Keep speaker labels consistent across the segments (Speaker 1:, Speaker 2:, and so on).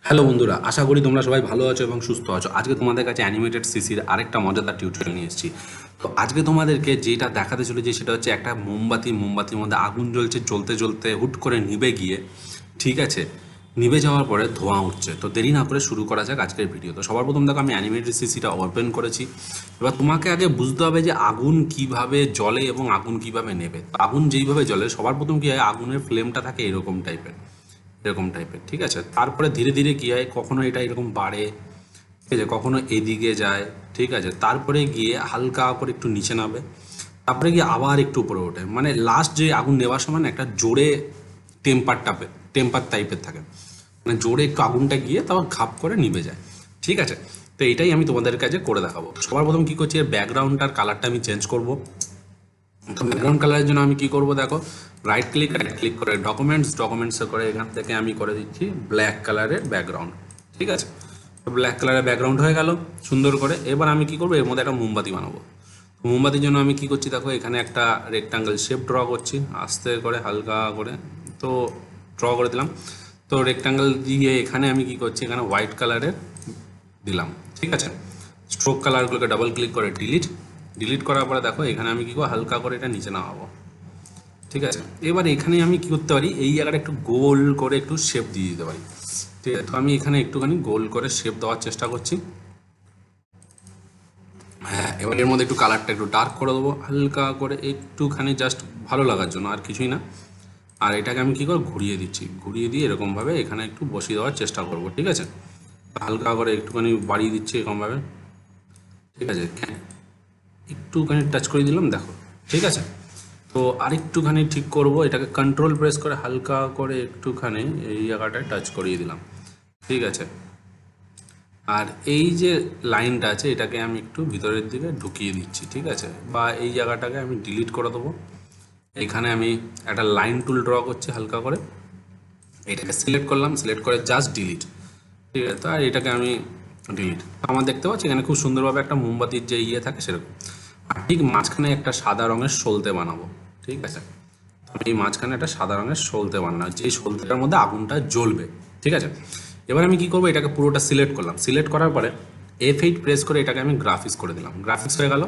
Speaker 1: Hello বন্ধুরা, আশা করি তোমরা সবাই ভালো আছো এবং সুস্থ আছো। আজকে তোমাদের কাছে অ্যানিমেটেড সিসির আরেকটা মজাদার টিউটোরিয়াল নিয়ে এসেছি। তো আজকে তোমাদেরকে যেটা দেখাতে চলেছি সেটা হচ্ছে একটা মোমবাতির মধ্যে আগুন জ্বলছে, জ্বলতে জ্বলতে হুট করে নিভে গিয়ে, ঠিক আছে, নিভে যাওয়ার পরে ধোঁয়া উঠছে। তো দেরি না করে শুরু করা যাক আজকের ভিডিও। তো সবার প্রথম দেখো আমি অ্যানিমেটেড সিসিটা ওপেন করেছি। এবার তোমাকে আগে বুঝতে হবে যে আগুন কিভাবে জ্বলে এবং আগুন কিভাবে নেবে। তো আগুন যেইভাবে জ্বলে সবার প্রথম কি হয়, আগুনের ফ্লেমটা থাকে এরকম টাইপের, ঠিক আছে। তারপরে ধীরে ধীরে কী হয়, কখনো এটা এরকম বাড়ে, ঠিক আছে, কখনো এদিকে যায়, ঠিক আছে, তারপরে গিয়ে হালকা করে একটু নিচে নামে, তারপরে গিয়ে আবার একটু উপরে ওঠে। মানে লাস্ট যে আগুন নেওয়ার সময় না একটা জোরে টেম্পার টাইপের থাকে, মানে জোরে একটু আগুনটা গিয়ে তারপর ঘাপ করে নিভে যায়, ঠিক আছে। তো এটাই আমি তোমাদের কাছে করে দেখাবো। সবার প্রথম কী করছি, এর ব্যাকগ্রাউন্ডটার কালারটা আমি চেঞ্জ করব। তো ব্যাকগ্রাউন্ড কালারের জন্য আমি কি করব, দেখো, রাইট ক্লিক করে ডকুমেন্টসে করে এখান থেকে আমি করে দিচ্ছি ব্ল্যাক কালারের ব্যাকগ্রাউন্ড, ঠিক আছে। তো ব্ল্যাক কালারের ব্যাকগ্রাউন্ড হয়ে গেল সুন্দর করে। এবার আমি কি করব, এর মধ্যে একটা মোমবাতি বানাবো। তো মোমবাতির জন্য আমি কি করছি, দেখো, এখানে একটা রেক্টাঙ্গেল শেপ ড্র করছি আস্তে করে হালকা করে। তো ড্র করে দিলাম। তো রেক্টাঙ্গেল দিয়ে এখানে আমি কি করছি, এখানে হোয়াইট কালারের দিলাম, ঠিক আছে। স্ট্রোক কালারগুলোকে ডাবল ক্লিক করে ডিলিট করার পরে দেখো এখানে আমি কি করবো, হালকা করে এটা নিচে নামাবো, ঠিক আছে। এবার এখানে আমি কি করতে পারি, এই জায়গাটা একটু গোল করে একটু শেপ দিয়ে দিতে পারি, ঠিক আছে। তো আমি এখানে একটুখানি গোল করে শেপ দেওয়ার চেষ্টা করছি। হ্যাঁ, এবার এর মধ্যে একটু কালারটা একটু ডার্ক করে দেবো হালকা করে, একটুখানি জাস্ট ভালো লাগার জন্য, আর কিছুই না। আর এটাকে আমি কী করে ঘুরিয়ে দিচ্ছি, ঘুরিয়ে দিয়ে এরকমভাবে এখানে একটু বসিয়ে দেওয়ার চেষ্টা করব, ঠিক আছে। হালকা করে একটুখানি বাড়িয়ে দিচ্ছি এরকমভাবে, ঠিক আছে। একটুখানি টাচ করে দিলাম, দেখো, ঠিক আছে। তো আরেকটুখানি ঠিক করব, এটাকে কন্ট্রোল প্রেস করে হালকা করে একটুখানি এই জায়গাটায় টাচ করিয়ে দিলাম, ঠিক আছে। আর এই যে লাইনটা আছে এটাকে আমি একটু ভিতরের দিকে ঢুকিয়ে দিচ্ছি, ঠিক আছে। বা এই জায়গাটাকে আমি ডিলিট করে দেবো। এখানে আমি একটা লাইন টুল ড্র করছি হালকা করে, এটাকে সিলেক্ট করলাম, সিলেক্ট করে জাস্ট ডিলিট, ঠিক আছে। তো আর এটাকে আমি ডিলিট, আমার দেখতে পাচ্ছি এখানে খুব সুন্দরভাবে একটা মোমবাতির যে ইয়ে থাকে সেরকম। আর ঠিক মাঝখানে একটা সাদা রঙের সলতে বানাবো, ঠিক আছে। আমি এই মাঝখানে একটা সাদা রঙের সলতে বানাবো, যে সলতেটার মধ্যে আগুনটা জ্বলবে, ঠিক আছে। এবার আমি কি করবো, এটাকে পুরোটা সিলেক্ট করলাম, সিলেক্ট করার পরে F8 প্রেস করে এটাকে আমি গ্রাফিক্স করে দিলাম, গ্রাফিক্স হয়ে গেল।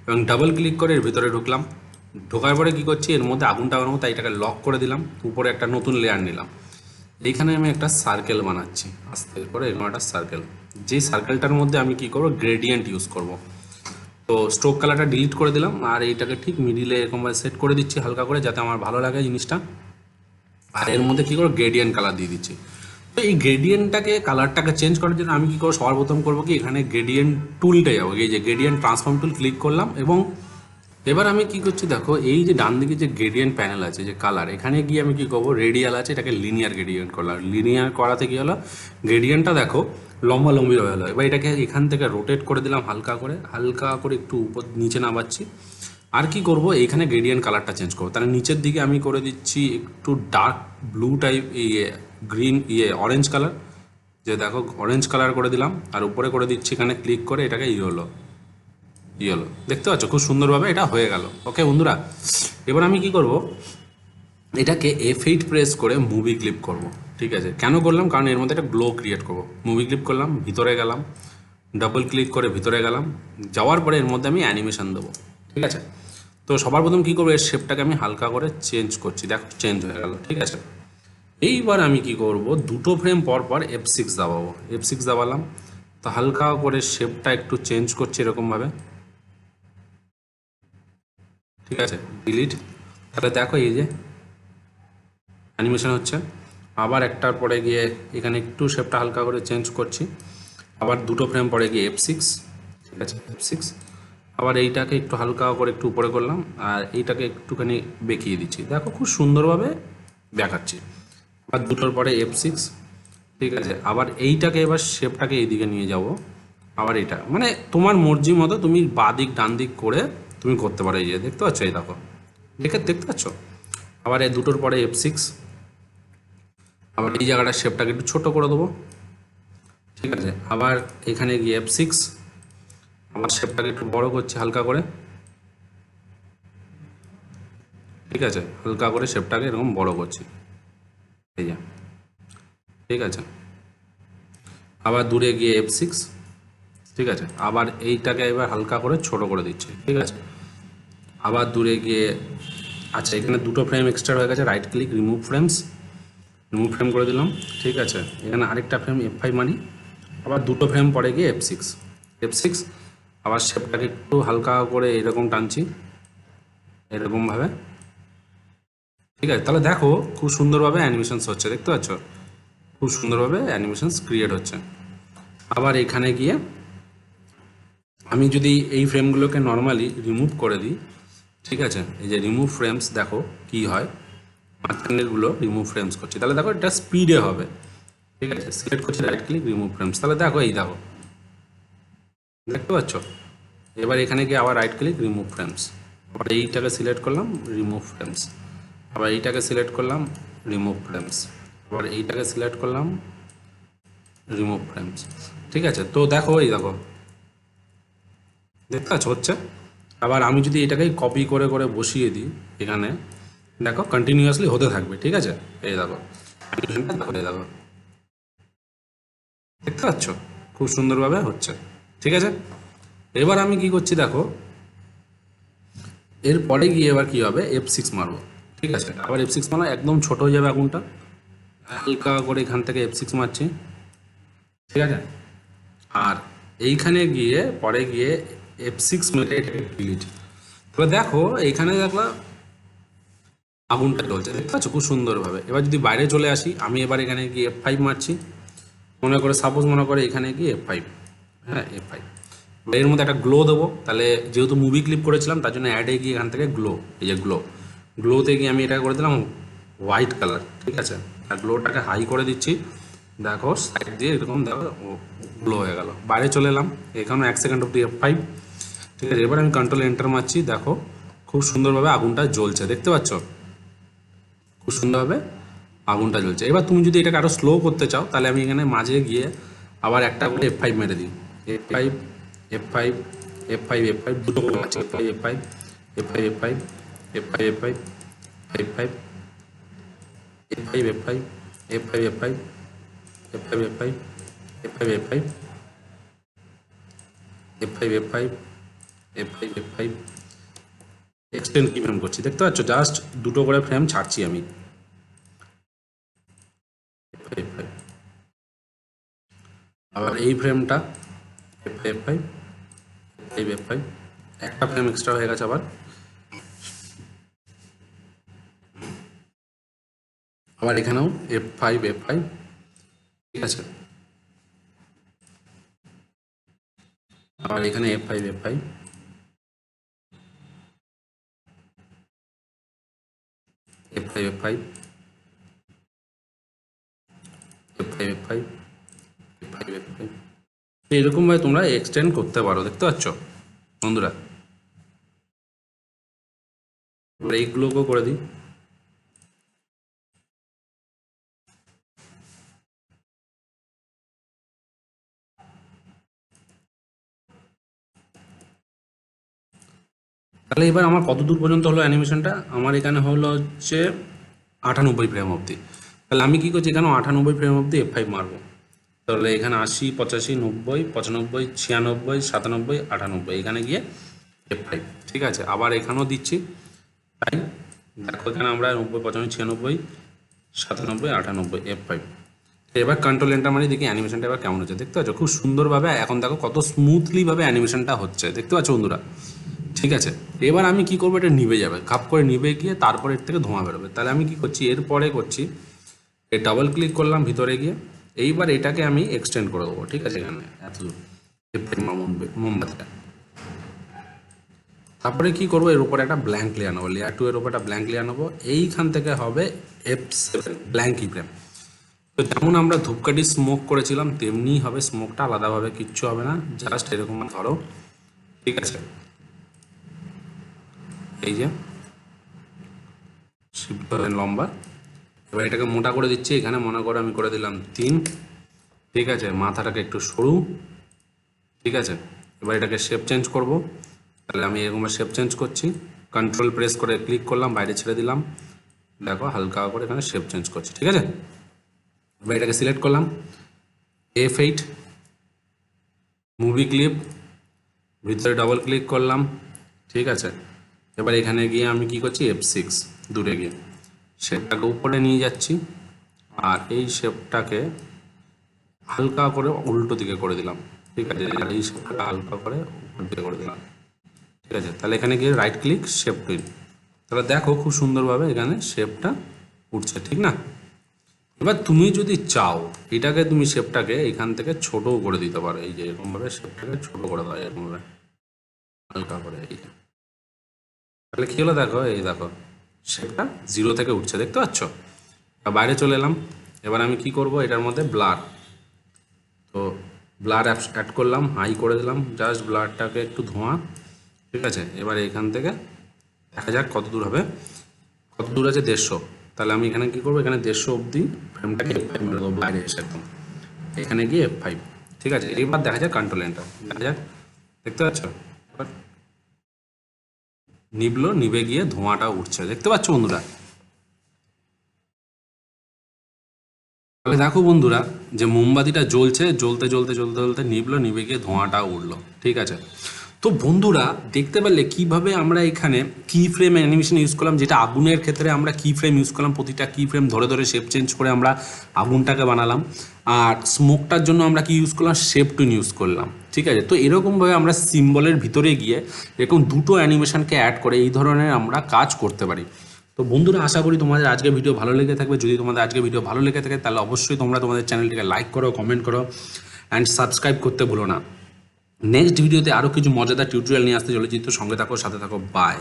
Speaker 1: এবং ডাবল ক্লিক করে এর ভিতরে ঢুকলাম, ঢোকার পরে কী করছি, এর মধ্যে আগুনটা বানাবো, তাই এটাকে লক করে দিলাম, উপরে একটা নতুন লেয়ার নিলাম। এইখানে আমি একটা সার্কেল বানাচ্ছি আস্তে করে, এরকম একটা সার্কেল। যেই সার্কেলটার মধ্যে আমি কি করব, গ্রেডিয়েন্ট ইউজ করব। তো স্ট্রোক কালারটা ডিলিট করে দিলাম, আর এইটাকে ঠিক মিডিলে এরকমভাবে সেট করে দিচ্ছি হালকা করে, যাতে আমার ভালো লাগে জিনিসটা। আর এর মধ্যে কী করবো, গ্রেডিয়েন্ট কালার দিয়ে দিচ্ছি। তো এই গ্রেডিয়েন্টটাকে কালারটাকে চেঞ্জ করার জন্য আমি কী করবো, সবার প্রথম করবো কি, এখানে গ্রেডিয়েন্ট টুলটা যাবো, এই যে গ্রেডিয়েন্ট ট্রান্সফর্ম টুল ক্লিক করলাম। এবং এবার আমি কি করছি, দেখো, এই যে ডান দিকে যে গ্রেডিয়েন্ট প্যানেল আছে, যে কালার, এখানে গিয়ে আমি কি করবো, রেডিয়াল আছে, এটাকে লিনিয়ার গ্রেডিয়েন্ট করলাম। লিনিয়ার করাতে কি হলো, গ্রেডিয়েন্টটা দেখো লম্বা লম্বি হয়ে গেলো। এবার এটাকে এখান থেকে রোটেট করে দিলাম হালকা করে, হালকা করে একটু উপর নিচে নামাচ্ছি। আর কি করব, এখানে গ্রেডিয়েন্ট কালারটা চেঞ্জ করবো, তাহলে নিচের দিকে আমি করে দিচ্ছি একটু ডার্ক ব্লু টাইপ, ইয়ে গ্রিন, অরেঞ্জ কালার, যে দেখো অরেঞ্জ কালার করে দিলাম। আর উপরে করে দিচ্ছি এখানে ক্লিক করে, এটাকে হলো, দেখতে পাচ্ছ খুব সুন্দরভাবে এটা হয়ে গেল। ওকে বন্ধুরা, এবার আমি কি করব, এটাকে F8 প্রেস করে মুভি ক্লিপ করব, ঠিক আছে। কেন করলাম, কারণ এর মধ্যে একটা গ্লো ক্রিয়েট করব। মুভি ক্লিপ করলাম, ভিতরে গেলাম, ডাবল ক্লিক করে ভিতরে গেলাম, যাওয়ার পরে এর মধ্যে আমি অ্যানিমেশন দেবো, ঠিক আছে। তো সবার প্রথম কী করবো, এর শেপটাকে আমি হালকা করে চেঞ্জ করছি, দেখো চেঞ্জ হয়ে গেল, ঠিক আছে। এইবার আমি কি করব, দুটো ফ্রেম পর পর F6 দাবাবো, F6 দাবালাম। তো হালকা করে শেপটা একটু চেঞ্জ করছি এরকমভাবে, ঠিক আছে, ডিলিট। তাহলে দেখো এই যে অ্যানিমেশন হচ্ছে। আবার একটার পরে গিয়ে এখানে একটু শেপটা হালকা করে চেঞ্জ করছি, আবার দুটো ফ্রেম পরে গিয়ে F6, ঠিক আছে, F6। আবার এইটাকে একটু হালকা করে একটু উপরে করলাম, আর এইটাকে একটুখানি বেঁকিয়ে দিচ্ছি, দেখো খুব সুন্দরভাবে দেখাচ্ছি। আবার দুটোর পরে F6, ঠিক আছে। আবার এইটাকে এবার শেপটাকে এইদিকে নিয়ে যাব, আবার এটা, মানে তোমার মর্জি মতো তুমি বাঁ দিক ডান দিক করে তুমি করতে পারো। এই যে দেখতে পাচ্ছ, এই দেখো, দেখতে পাচ্ছ। আবার এই দুটোর পরে F6, আবার এই জায়গাটা শেপটাকে একটু ছোট করে দেবো, ঠিক আছে। আবার এখানে গিয়ে F6, আবার শেপটাকে একটু বড় করছি হালকা করে, ঠিক আছে, হালকা করে শেপটাকে এরকম বড় করছি, এই যে, ঠিক আছে। আবার দূরে গিয়ে F6, ঠিক আছে। আবার এইটাকে এবার হালকা করে ছোট করে দিচ্ছি, ঠিক আছে। আবার দূরে গিয়ে, আচ্ছা এখানে দুটো ফ্রেম এক্সট্রা হয়ে গেছে, right click remove frames, remove frame করে দিলাম, ঠিক আছে। এখানে আরেকটা ফ্রেম F5 মারি, আবার দুটো ফ্রেম পরে গিয়ে F6, আবার শেপটাকে একটু হালকা করে এরকম টানছি, এরকমভাবে, ঠিক আছে। তাহলে দেখো খুব সুন্দরভাবে অ্যানিমেশনস হচ্ছে, দেখতে পাচ্ছ, খুব সুন্দরভাবে অ্যানিমেশনস ক্রিয়েট হচ্ছে। আবার এখানে গিয়ে আমি যদি এই ফ্রেমগুলোকে নর্মালি রিমুভ করে দিই, ঠিক আছে, এই যে রিমুভ ফ্রেমস, দেখো কি হয়, মাঝখানেরগুলো রিমুভ ফ্রেমস করছি, তাহলে দেখো এটা স্পিডে হবে, ঠিক আছে। সিলেক্ট করছি, রাইট ক্লিক রিমুভ ফ্রেমস, তাহলে দেখো এই দেখো, দেখতে পাচ্ছ। এবার এখানে গিয়ে আবার রাইট ক্লিক রিমুভ ফ্রেমস, আবার এইটাকে সিলেক্ট করলাম রিমুভ ফ্রেমস, আবার এইটাকে সিলেক্ট করলাম রিমুভ ফ্রেমস, আবার এইটাকে সিলেক্ট করলাম রিমুভ ফ্রেমস, ঠিক আছে। তো দেখো এই দেখো, দেখতে পাচ্ছ হচ্ছে। আবার আমি যদি এটাকে কপি করে করে বসিয়ে দিই এখানে, দেখো কন্টিনিউয়াসলি হতে থাকবে, ঠিক আছে। এই দেখো, দেখো এই দেখো, দেখতে পাচ্ছ খুব সুন্দরভাবে হচ্ছে, ঠিক আছে। এবার আমি কি করছি দেখো, এরপরে গিয়ে এবার কি হবে, F6 মারবো, ঠিক আছে। আবার F6 মারলে একদম ছোট হয়ে যাবে আগুনটা, হালকা করে এখান থেকে F6 মারছি, ঠিক আছে। আর এইখানে গিয়ে পরে গিয়ে F6 মেরে এটাকে ডিলিট, তবে দেখো এইখানে দেখলা আগুনটা জ্বলছে, দেখতে পাচ্ছ খুব সুন্দরভাবে। এবার যদি বাইরে চলে আসি, আমি এবার এখানে গিয়ে F5 মারছি, মনে করে এখানে গিয়ে F5, হ্যাঁ F5, এর মধ্যে একটা গ্লো দেবো, তাহলে যেহেতু মুভি ক্লিপ করেছিলাম তার জন্য অ্যাডে গিয়ে এখান থেকে গ্লো, এই যে গ্লোতে গিয়ে আমি এটা করে দিলাম হোয়াইট কালার, ঠিক আছে। আর গ্লোটাকে হাই করে দিচ্ছি, দেখো সাইড দিয়ে এরকম দেখো গ্লো হয়ে গেল। বাইরে চলে এলাম, এখানে 1 সেকেন্ড অব্দি F5, ঠিক আছে। এবার আমি কন্ট্রোল এন্টার মারছি, দেখো খুব সুন্দরভাবে আগুনটা জ্বলছে, দেখতে পাচ্ছ, খুব সুন্দরভাবে আগুনটা জ্বলছে। এবার তুমি যদি এটাকে আরও স্লো করতে চাও, তাহলে আমি এখানে মাঝে গিয়ে আবার একটা করে F5 মেরে দিই, F5, F5, F5, F5, দুটো করে মারছি, F5, F5, F5, F5, F5, F5, F5, F5, F5, F5, F5, F5, F5, F5, F5, F5, F5, F5, F5, extend কি ফ্রেম করছি, দেখতে পাচ্ছ, জাস্ট দুটো করে ফ্রেম ছাড়ছি আমি, F5, F5, আবার এই ফ্রেমটা F5, F5, F5, F5, একটা ফ্রেম এক্সট্রা হয়ে গেছে আবার, আবার এখানেও F5, F5, ঠিক আছে। আবার এখানে F5, F5, F5, F5, F5, F5, F5, F5, এরকমভাবে তোমরা এক্সটেন্ড করতে পারো, দেখতে পাচ্ছ বন্ধুরা। এবার এইগুলোকেও করে দিই, তাহলে এবার আমার কত দূর পর্যন্ত হলো অ্যানিমেশনটা, আমার এখানে হলো হচ্ছে 98 ফ্রেম অবধি। তাহলে আমি কী করছি, এখানে 98 ফ্রেম অবধি F5 মারবো, তাহলে এখানে 80, 85, 90, 95, 96, 97, 98, এখানে গিয়ে F5, ঠিক আছে। আবার এখানেও দিচ্ছি তাই, দেখো এখানে আমরা 90, 95, 96, 97, 98, F5। এবার কন্ট্রোল এন্টার মারি, দেখি অ্যানিমেশনটা এবার কেমন হচ্ছে, দেখতে পাচ্ছ খুব সুন্দরভাবে এখন দেখো কত স্মুথলিভাবে অ্যানিমেশনটা হচ্ছে, দেখতে পাচ্ছ বন্ধুরা, ঠিক আছে। এবার আমি কি করবো, এটা নিভে যাবে, খাপ করে নিভে গিয়ে তারপর এর থেকে ধোঁয়া বেরোবে। তাহলে আমি কি করছি, এরপরে করছি এই ডাবল ক্লিক করলাম ভিতরে গিয়ে, এইবার এটাকে আমি এক্সটেন্ড করে দেবো, ঠিক আছে, এখানে এত দূর মোমবাতিটা। তারপরে কি করবো, এর উপরে একটা ব্ল্যাঙ্ক লেয়ার নেবো, লেয়ার 2 এর উপর একটা ব্ল্যাঙ্ক লেয়ার নেবো, এইখান থেকে হবে F7 ব্ল্যাঙ্ক কি ফ্রেম। তো যেমন আমরা ধূপকাঠি স্মোক করেছিলাম তেমনি হবে, স্মোকটা আলাদাভাবে কিচ্ছু হবে না, জাস্ট এরকম ধরো, ঠিক আছে। এই যে শিফট লম্বা, এবার এটাকে মোটা করে দিচ্ছি, এখানে মনে করে আমি করে দিলাম 3, ঠিক আছে। মাথাটাকে একটু সরু, ঠিক আছে। এবার এটাকে শেপ চেঞ্জ করব, তাহলে আমি এরকম শেপ চেঞ্জ করছি, কন্ট্রোল প্রেস করে ক্লিক করলাম, বাইরে ছেড়ে দিলাম, দেখো হালকা করে এখানে শেপ চেঞ্জ করছি, ঠিক আছে। এবার এটাকে সিলেক্ট করলাম, F8 মুভি ক্লিপ, ভিতরে ডবল ক্লিক করলাম, ঠিক আছে। এবার এখানে গিয়ে আমি কি করছি, F6 দূরে গিয়ে শেপটাকে উপরে নিয়ে যাচ্ছি, আর এই শেপটাকে হালকা করে উল্টো দিকে করে দিলাম, ঠিক আছে। এই শেপটাকে হালকা করে উপর দিকে করে দিলাম, ঠিক আছে। তাহলে এখানে গিয়ে রাইট ক্লিক শেপ টুল, তাহলে দেখো খুব সুন্দরভাবে এখানে শেপটা উঠছে, ঠিক না। এবার তুমি যদি চাও এটাকে, তুমি শেপটাকে এখান থেকে ছোটও করে দিতে পারো, এই যে এরকমভাবে শেপটাকে ছোট করে দাও এরকমভাবে হালকা করে, এই যে। তাহলে কি হলো দেখো, এই দেখো শেপটা 0 থেকে উঠছে, দেখতে পাচ্ছ। বাইরে চলে এলাম, এবার আমি কি করব, এটার মধ্যে ব্লার, তো ব্লার অ্যাড করলাম, হাই করে দিলাম, জাস্ট ব্লারটাকে একটু ধোঁয়া, ঠিক আছে। এবার এখান থেকে দেখা যাক কত দূর হবে, কত দূর আছে 150, তাহলে আমি এখানে কি করবো, এখানে 150 অবধি ফ্রেমটাকে F5 মেরে দেবো, বাইরে এসে একদম এখানে গিয়ে F5, ঠিক আছে। এবার দেখা যাক কন্ট্রোল এন্টার, দেখা যাক, দেখতে পাচ্ছ নিবলো, নিবে গিয়ে ধোঁয়াটা উঠছে, দেখতে পাচ্ছ বন্ধুরা। তাহলে দেখো বন্ধুরা যে মোমবাতিটা জ্বলছে, জ্বলতে জ্বলতে জ্বলতে জ্বলতে নিবলো, নিবে গিয়ে ধোঁয়াটা উঠলো, ঠিক আছে। তো বন্ধুরা দেখতে পারলে কিভাবে আমরা এখানে কি ফ্রেম অ্যানিমেশন ইউজ করলাম, যেটা আগুনের ক্ষেত্রে আমরা কি ফ্রেম ইউজ করলাম, প্রতিটা কি ফ্রেম ধরে ধরে শেপ চেঞ্জ করে আমরা আগুনটাকে বানালাম। আর স্মোকটার জন্য আমরা কি ইউজ করলাম, শেপ টুন ইউজ করলাম, ঠিক আছে। তো এরকমভাবে আমরা সিম্বলের ভিতরে গিয়ে এরকম দুটো অ্যানিমেশনকে অ্যাড করে এই ধরনের আমরা কাজ করতে পারি। তো বন্ধুরা আশা করি তোমাদের আজকে ভিডিও ভালো লেগে থাকবে। যদি তোমাদের আজকে ভিডিও ভালো লেগে থাকে তাহলে অবশ্যই তোমরা তোমাদের চ্যানেলটিকে লাইক করো, কমেন্ট করো অ্যান্ড সাবস্ক্রাইব করতে ভুলো না। নেক্সট ভিডিওতে আরও কিছু মজাদার টিউটোরিয়াল নিয়ে আসতে চলেছি, তো সঙ্গে থাকো, সাথে থাকো, বাই।